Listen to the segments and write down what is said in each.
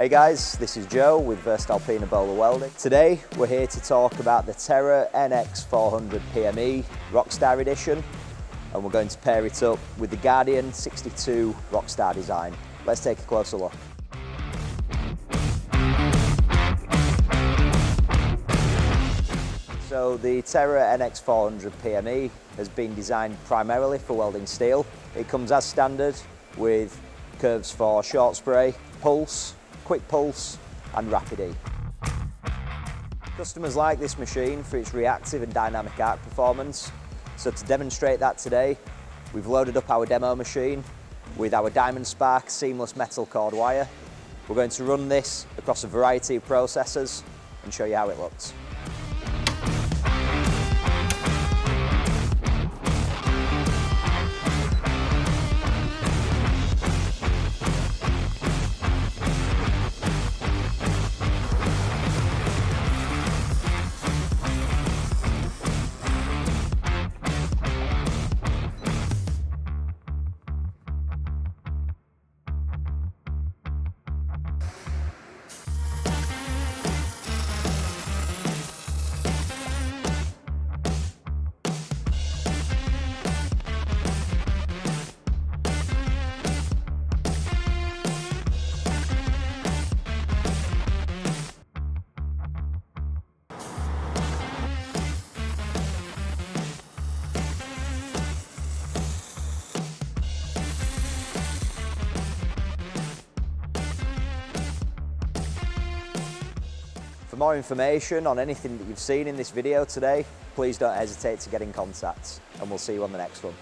Hey guys, this is Joe with Böhler Welding. Today we're here to talk about the TERRA NX 400 PME Rockstar Edition, and we're going to pair it up with the Guardian 62 Rockstar design. Let's take a closer look. So the TERRA NX 400 PME has been designed primarily for welding steel. It comes as standard with curves for short spray, pulse, quick pulse and rapid E. Customers like this machine for its reactive and dynamic arc performance. So to demonstrate that today, we've loaded up our demo machine with our Diamond Spark seamless metal cord wire. We're going to run this across a variety of processors and show you how it looks. For more information on anything that you've seen in this video today, please don't hesitate to get in contact, and we'll see you on the next one.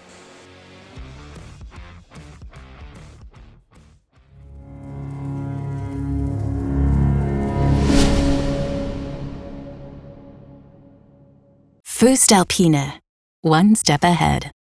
voestalpine, one step ahead.